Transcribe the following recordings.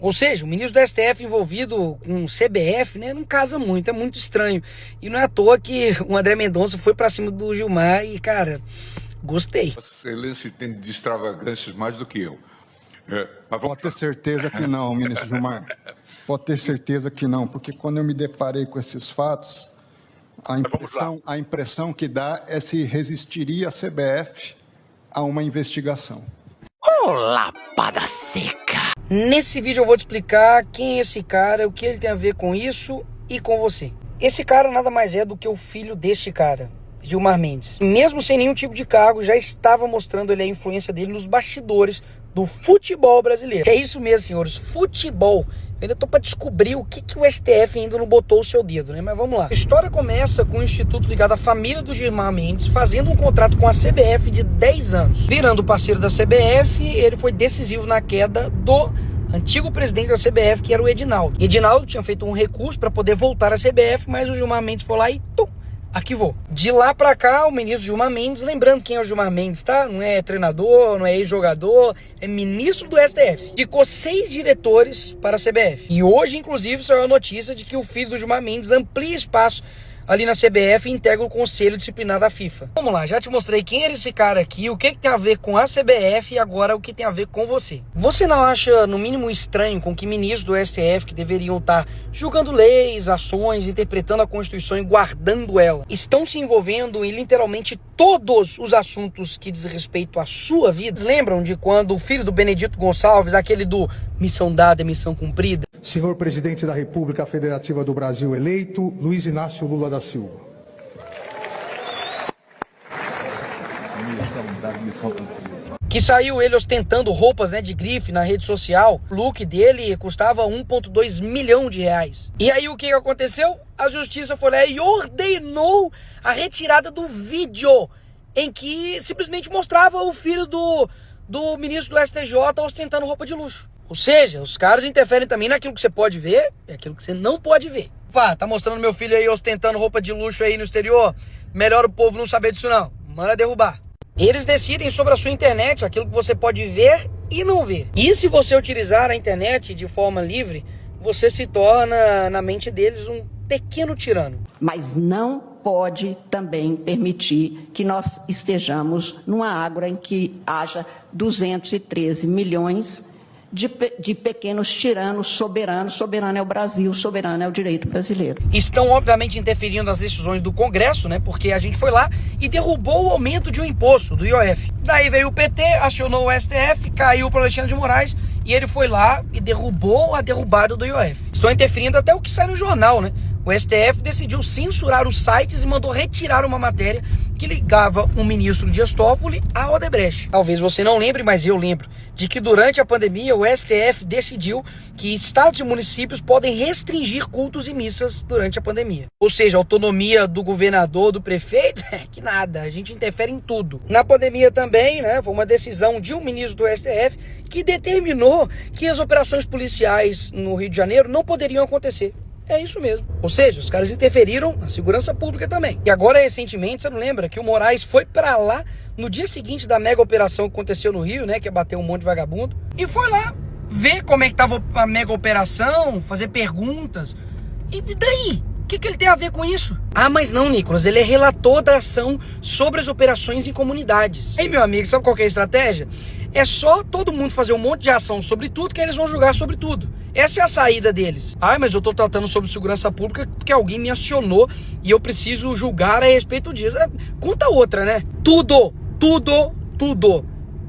Ou seja, o ministro do STF envolvido com o CBF, né, não casa muito, é muito estranho. E não é à toa que o André Mendonça foi pra cima do Gilmar e, cara, gostei. Vossa Excelência entende de extravagâncias mais do que eu. Pode ter certeza que não, ministro Gilmar. Pode ter certeza que não, porque quando eu me deparei com esses fatos, a impressão que dá é se resistiria a CBF a uma investigação. Ô, lapada seca! Nesse vídeo eu vou te explicar quem é esse cara, o que ele tem a ver com isso e com você. Esse cara nada mais é do que o filho deste cara, Gilmar Mendes. Mesmo sem nenhum tipo de cargo, já estava mostrando ele a influência dele nos bastidores do futebol brasileiro. É isso mesmo, senhores, futebol. Eu ainda tô para descobrir o que o STF ainda não botou o seu dedo, né? Mas vamos lá. A história começa com um instituto ligado à família do Gilmar Mendes fazendo um contrato com a CBF de 10 anos. Virando parceiro da CBF, ele foi decisivo na queda do antigo presidente da CBF, que era o Edinaldo. Edinaldo tinha feito um recurso para poder voltar à CBF, mas o Gilmar Mendes foi lá e arquivou. De lá pra cá, o ministro Gilmar Mendes, lembrando quem é o Gilmar Mendes, tá? Não é treinador, não é ex-jogador, é ministro do STF. Indicou 6 diretores para a CBF. E hoje, inclusive, saiu a notícia de que o filho do Gilmar Mendes amplia espaço ali na CBF e integra o Conselho Disciplinar da FIFA. Vamos lá, já te mostrei quem era esse cara aqui, o que tem a ver com a CBF e agora o que tem a ver com você. Você não acha, no mínimo, estranho com que ministros do STF, que deveriam estar julgando leis, ações, interpretando a Constituição e guardando ela, estão se envolvendo em literalmente todos os assuntos que diz respeito à sua vida? Vocês lembram de quando o filho do Benedito Gonçalves, aquele do missão dada é missão cumprida? Senhor Presidente da República Federativa do Brasil eleito, Luiz Inácio Lula da Silva. Que saiu ele ostentando roupas, né, de grife na rede social. O look dele custava 1,2 milhão de reais. E aí o que aconteceu? A justiça foi lá e ordenou a retirada do vídeo em que simplesmente mostrava o filho do ministro do STJ ostentando roupa de luxo. Ou seja, os caras interferem também naquilo que você pode ver e aquilo que você não pode ver. Pá, tá mostrando meu filho aí ostentando roupa de luxo aí no exterior? Melhor o povo não saber disso não. Manda derrubar. Eles decidem sobre a sua internet aquilo que você pode ver e não ver. E se você utilizar a internet de forma livre, você se torna, na mente deles, um pequeno tirano. Mas não pode também permitir que nós estejamos numa água em que haja 213 milhões de pequenos tiranos soberanos. Soberano é o Brasil, soberano é o direito brasileiro. Estão, obviamente, interferindo nas decisões do Congresso, né? Porque a gente foi lá e derrubou o aumento de um imposto, do IOF. Daí veio o PT, acionou o STF, caiu para Alexandre de Moraes e ele foi lá e derrubou a derrubada do IOF. Estão interferindo até o que sai no jornal, né? O STF decidiu censurar os sites e mandou retirar uma matéria que ligava o ministro Dias Toffoli à Odebrecht. Talvez você não lembre, mas eu lembro de que durante a pandemia o STF decidiu que estados e municípios podem restringir cultos e missas durante a pandemia. Ou seja, a autonomia do governador, do prefeito, que nada, a gente interfere em tudo. Na pandemia também, né, foi uma decisão de um ministro do STF que determinou que as operações policiais no Rio de Janeiro não poderiam acontecer. É isso mesmo. Ou seja, os caras interferiram na segurança pública também. E agora, recentemente, você não lembra que o Moraes foi pra lá no dia seguinte da mega operação que aconteceu no Rio, né? Que é bater um monte de vagabundo. E foi lá ver como é que tava a mega operação, fazer perguntas. E daí? O que ele tem a ver com isso? Ah, mas não, Nicolas, ele é relator da ação sobre as operações em comunidades. Aí, meu amigo, sabe qual que é a estratégia? É só todo mundo fazer um monte de ação sobre tudo que eles vão julgar sobre tudo. Essa é a saída deles. Ah, mas eu tô tratando sobre segurança pública porque alguém me acionou e eu preciso julgar a respeito disso. Conta outra, né? Tudo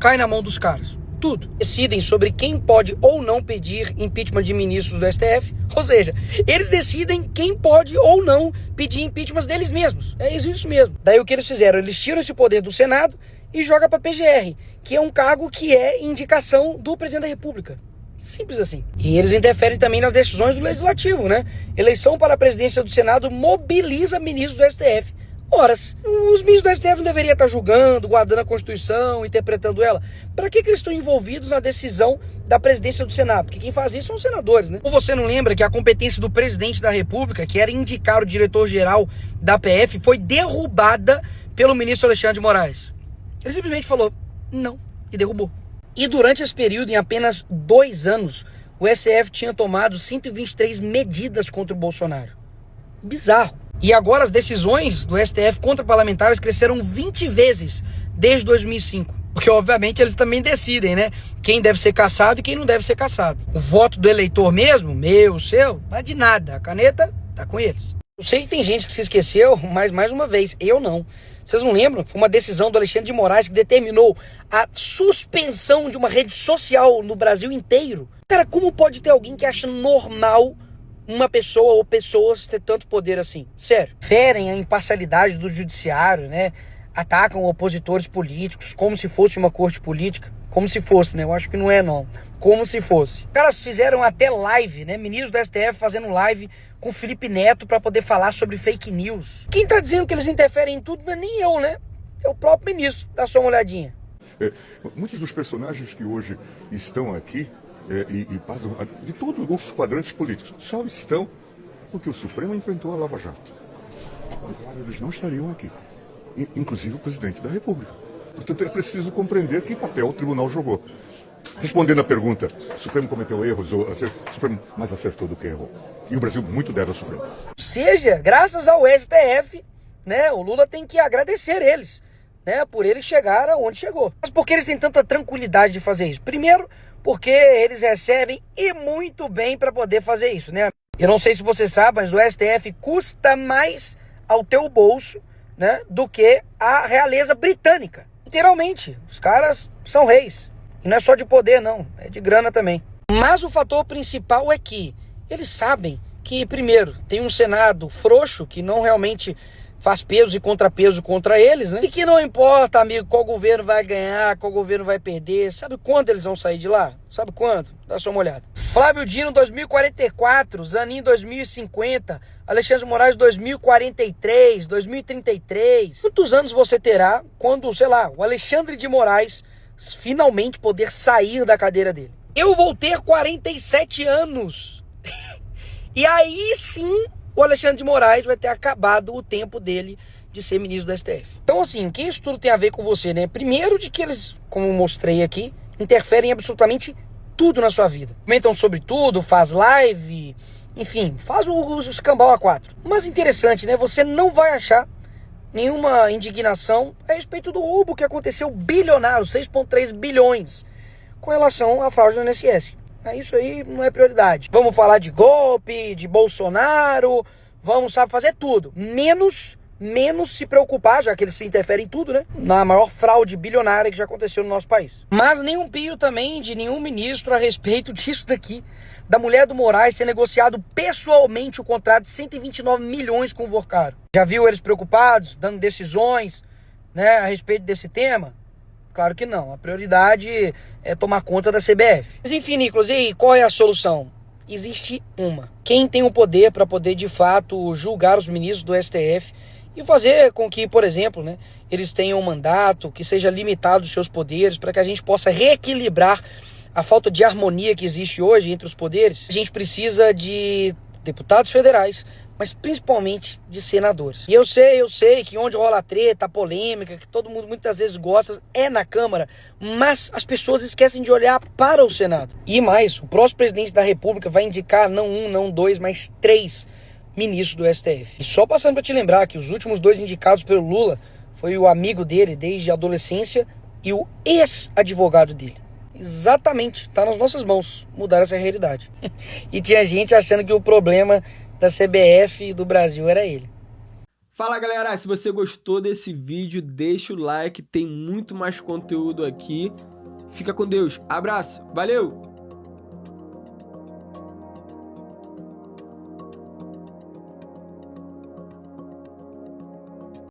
cai na mão dos caras. Tudo. Decidem sobre quem pode ou não pedir impeachment de ministros do STF. Ou seja, eles decidem quem pode ou não pedir impeachment deles mesmos. É isso mesmo. Daí o que eles fizeram? Eles tiram esse poder do Senado e jogam para PGR, que é um cargo que é indicação do presidente da República. Simples assim. E eles interferem também nas decisões do Legislativo, né? Eleição para a presidência do Senado mobiliza ministros do STF. Horas. Os ministros do STF não deveriam estar julgando, guardando a Constituição, interpretando ela. Para que eles estão envolvidos na decisão da presidência do Senado? Porque quem faz isso são os senadores, né? Ou você não lembra que a competência do presidente da República, que era indicar o diretor-geral da PF, foi derrubada pelo ministro Alexandre de Moraes? Ele simplesmente falou não e derrubou. E durante esse período, em apenas 2 anos, o STF tinha tomado 123 medidas contra o Bolsonaro. Bizarro. E agora as decisões do STF contra parlamentares cresceram 20 vezes desde 2005. Porque, obviamente, eles também decidem, né? Quem deve ser cassado e quem não deve ser cassado. O voto do eleitor mesmo, meu, seu, não é de nada. A caneta tá com eles. Eu sei que tem gente que se esqueceu, mas, mais uma vez, eu não. Vocês não lembram? Foi uma decisão do Alexandre de Moraes que determinou a suspensão de uma rede social no Brasil inteiro. Cara, como pode ter alguém que acha normal uma pessoa ou pessoas ter tanto poder assim? Sério. Ferem a imparcialidade do judiciário, né? Atacam opositores políticos como se fosse uma corte política. Como se fosse, né? Eu acho que não é, não. Como se fosse. Os caras fizeram até live, né? Ministros do STF fazendo live com o Felipe Neto para poder falar sobre fake news. Quem tá dizendo que eles interferem em tudo não é nem eu, né? É o próprio ministro. Dá só uma olhadinha. Muitos dos personagens que hoje estão aqui e passam de todos os quadrantes políticos só estão porque o Supremo enfrentou a Lava Jato. Claro, eles não estariam aqui. Inclusive o presidente da República. Portanto, é preciso compreender que papel o tribunal jogou. Respondendo à pergunta, o Supremo cometeu erros, o Supremo mais acertou do que errou. E o Brasil muito deve ao Supremo. Ou seja, graças ao STF, né, o Lula tem que agradecer eles, né, por eles chegar aonde chegou. Mas por que eles têm tanta tranquilidade de fazer isso? Primeiro, porque eles recebem e muito bem para poder fazer isso, né? Eu não sei se você sabe, mas o STF custa mais ao teu bolso, né, do que a realeza britânica. Literalmente, os caras são reis. E não é só de poder, não, é de grana também. Mas o fator principal é que eles sabem que, primeiro, tem um Senado frouxo, que não realmente faz peso e contrapeso contra eles, né? E que não importa, amigo, qual governo vai ganhar, qual governo vai perder. Sabe quando eles vão sair de lá? Sabe quando? Dá só uma olhada. Flávio Dino 2044, Zanin 2050, Alexandre de Moraes 2043, 2033. Quantos anos você terá quando, sei lá, o Alexandre de Moraes finalmente poder sair da cadeira dele? Eu vou ter 47 anos. E aí sim o Alexandre de Moraes vai ter acabado o tempo dele de ser ministro do STF. Então, assim, o que isso tudo tem a ver com você, né? Primeiro de que eles, como eu mostrei aqui, interferem em absolutamente tudo na sua vida. Comentam sobre tudo, faz live, enfim, faz o escambau A4. Mas interessante, né? Você não vai achar nenhuma indignação a respeito do roubo que aconteceu bilionário, 6,3 bilhões, com relação à fraude do INSS. Isso aí não é prioridade. Vamos falar de golpe, de Bolsonaro, vamos, sabe, fazer tudo. Menos se preocupar, já que eles se interferem em tudo, né? Na maior fraude bilionária que já aconteceu no nosso país. Mas nenhum pio também de nenhum ministro a respeito disso daqui. Da mulher do Moraes ter negociado pessoalmente o contrato de 129 milhões com o Vorcaro. Já viu eles preocupados, dando decisões, né, a respeito desse tema? Claro que não. A prioridade é tomar conta da CBF. Mas enfim, Nicolas, e aí, qual é a solução? Existe uma. Quem tem o poder para poder, de fato, julgar os ministros do STF e fazer com que, por exemplo, né, eles tenham um mandato, que seja limitado os seus poderes, para que a gente possa reequilibrar a falta de harmonia que existe hoje entre os poderes. A gente precisa de deputados federais, mas principalmente de senadores. E eu sei que onde rola treta, polêmica, que todo mundo muitas vezes gosta, é na Câmara, mas as pessoas esquecem de olhar para o Senado. E mais, o próximo presidente da República vai indicar não um, não dois, mas 3 ministros do STF. E só passando para te lembrar que os últimos 2 indicados pelo Lula foi o amigo dele desde a adolescência e o ex-advogado dele. Exatamente, tá nas nossas mãos mudar essa realidade. E tinha gente achando que o problema da CBF e do Brasil era ele. Fala galera, se você gostou desse vídeo, deixa o like, tem muito mais conteúdo aqui. Fica com Deus, abraço, valeu!